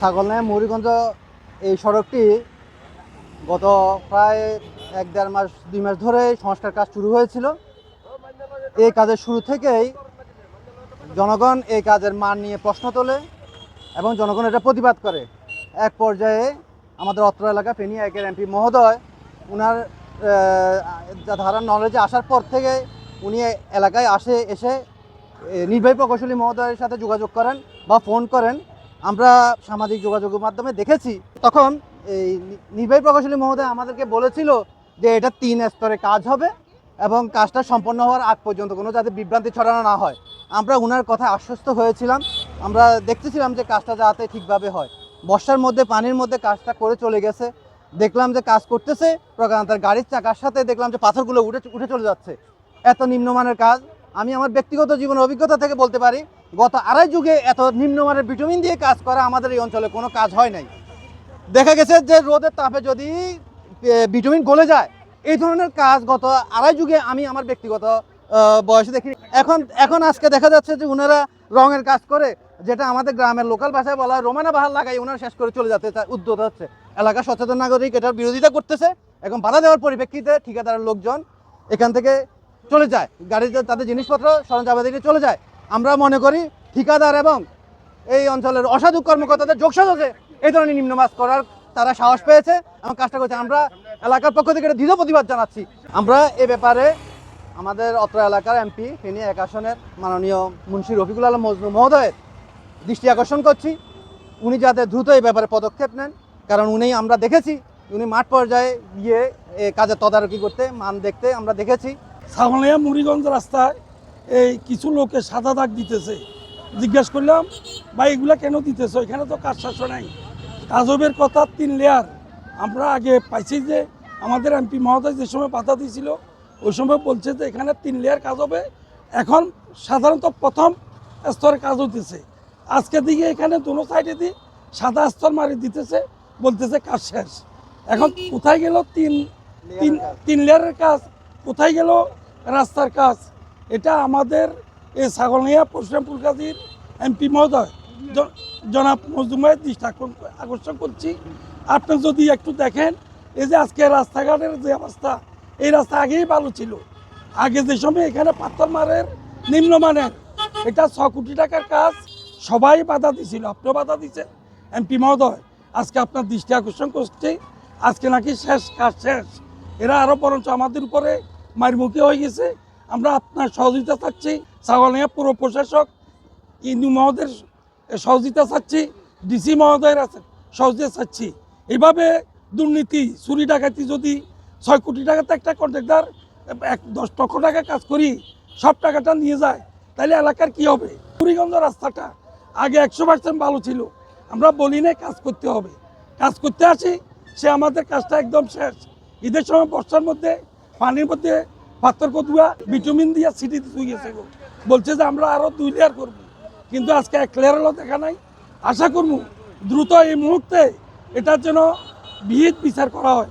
ছাগলনাইয়া মুহুরীগঞ্জ এই সড়কটি গত প্রায় ১-১.৫ মাস ২ মাস ধরে সংস্কার কাজ শুরু হয়েছিল। এই কাজের শুরু থেকেই জনগণ এই কাজের মান নিয়ে প্রশ্ন তোলে এবং জনগণ এটা প্রতিবাদ করে। এক পর্যায়ে আমাদের অত্র এলাকা ফেনী ১-এর এমপি মহোদয় ওনার ধারার নলেজে আসার পর থেকে উনি এলাকায় এসে নির্বাহী প্রকৌশলী মহোদয়ের সাথে যোগাযোগ করেন বা ফোন করেন। আমরা সামাজিক যোগাযোগের মাধ্যমে দেখেছি। তখন এই নির্বাহী প্রকৌশলী মহোদয় আমাদেরকে বলেছিল যে এটা ৩ স্তরে কাজ হবে এবং কাজটা সম্পন্ন হওয়ার আগ পর্যন্ত কোনো যাতে বিভ্রান্তি ছড়ানো না হয়। আমরা ওনার কথায় আশ্বস্ত হয়েছিলাম। আমরা দেখতেছিলাম যে কাজটা যাতে ঠিকভাবে হয়। বর্ষার মধ্যে পানির মধ্যে কাজটা করে চলে গেছে। দেখলাম যে কাজ করতেছে, তার গাড়ির চাকার সাথে দেখলাম যে পাথরগুলো উঠে চলে যাচ্ছে। এত নিম্নমানের কাজ আমি আমার ব্যক্তিগত জীবনের অভিজ্ঞতা থেকে বলতে পারি, গত ২.৫ যুগে এত নিম্নমানের বিটুমিন দিয়ে কাজ করা আমাদের এই অঞ্চলে কোনো কাজ হয় নাই। দেখা গেছে যে রোদের তাপে যদি বিটুমিন গলে যায়, এই ধরনের কাজ গত ২.৫ যুগে আমি আমার ব্যক্তিগত বয়সে দেখি। এখন আজকে দেখা যাচ্ছে যে ওনারা রঙের কাজ করে, যেটা আমাদের গ্রামের লোকাল ভাষায় বলা হয় রোমানা বাহার লাগাই ওনারা শেষ করে চলে যেতে উদ্যত হচ্ছে। এলাকার সচেতন নাগরিক এটার বিরোধিতা করতেছে। এখন বাধা দেওয়ার পরিপ্রেক্ষিতে ঠিকাদারের লোকজন এখান থেকে চলে যায়, গাড়িতে তাদের জিনিসপত্র সরঞ্জামাদি নিয়ে চলে যায়। আমরা মনে করি ঠিকাদার এবং এই অঞ্চলের অসাধু কর্মকর্তাদের যোগসাজশে এই ধরনের নিম্নমাজ করার তারা সাহস পেয়েছে এবং কাজটা করছে। আমরা এলাকার পক্ষ থেকে দৃঢ় প্রতিবাদ জানাচ্ছি। আমরা এ ব্যাপারে আমাদের অত্র এলাকার এমপি ফেনী ১ আসনের মাননীয় মুন্সি রফিকুল আলম মজনু মহোদয়ের দৃষ্টি আকর্ষণ করছি, উনি যাতে দ্রুত এই ব্যাপারে পদক্ষেপ নেন। কারণ আমরা দেখেছি উনি মাঠ পর্যায়ে গিয়ে কাজের তদারকি করতে, মান দেখতে আমরা দেখেছি। ছাগলনাইয়া মুহুরীগঞ্জ রাস্তায় এই কিছু লোকে সাদা দাগ দিতেছে। জিজ্ঞেস করলাম, ভাই এগুলা কেন দিতেছ? এখানে তো কাজ শেষ নাই। কাজবের কথা ৩ লেয়ার আমরা আগে পাইছি। যে আমাদের এমপি মহোদয় যে সময় বাধা দিয়েছিল ওই সময় বলছে যে এখানে ৩ লেয়ার কাজ হবে। এখন সাধারণত প্রথম স্তরে কাজ হইতেছে। আজকে দিকে এখানে দুনো সাইডে দিয়ে সাদা স্তর মারি দিতেছে, বলতেছে কাজ শেষ। এখন কোথায় গেল তিন লেয়ারের কাজ? কোথায় গেল রাস্তার কাজ? এটা আমাদের এই ছাগলনাইয়া পরশুরামপুর কাজীর এমপি মহোদয় জনাব মজনু ভাইয়ের দৃষ্টি আকর্ষণ করছি। আপনি যদি একটু দেখেন, এই যে আজকে রাস্তাঘাটের যে অবস্থা, এই রাস্তা আগেই ভালো ছিল। আগে যে সময় এখানে পাথর মারের নিম্নমানের, এটা ৬ কোটি টাকার কাজ, সবাই বাধা দিছিল, আপনিও বাধা দিচ্ছেন এমপি মহোদয়। আজকে আপনার দৃষ্টি আকর্ষণ করছে, আজকে নাকি কাজ শেষ। এরা আরও বরঞ্চ আমাদের উপরে মারমুখী হয়ে গেছে। আমরা আপনার সহযোগিতা চাচ্ছি, ছাগলনাইয়া পুর প্রশাসক ইন্দু মহোদয়ের সহযোগিতা চাচ্ছি, ডিসি মহোদয়ের সহযোগিতা চাচ্ছি। এইভাবে দুর্নীতি, চুরি ডাকাতি যদি ৬ কোটি টাকাতে একটা কন্ট্রাক্টর ১০ লক্ষ টাকা কাজ করি সব টাকাটা নিয়ে যায়, তাহলে এলাকার কি হবে? মুহুরীগঞ্জ রাস্তাটা আগে ১০০% ভালো ছিল। আমরা বলি না কাজ করতে হবে, কাজ করতে আসি, সে আমাদের কাজটা একদম শেষ। ঈদের সময় বর্ষার মধ্যে পানির মধ্যে পাথর কদুয়া বিটুমিন দিয়ে সিটি ধুয়ে গেছে, বলছে যে আমরা আরও 2 লেয়ার করবো, কিন্তু আজকে 1 লেয়ারও দেখা নাই। আশা করবো দ্রুত এই মুহূর্তে এটার জন্য বিহিত বিচার করা হয়।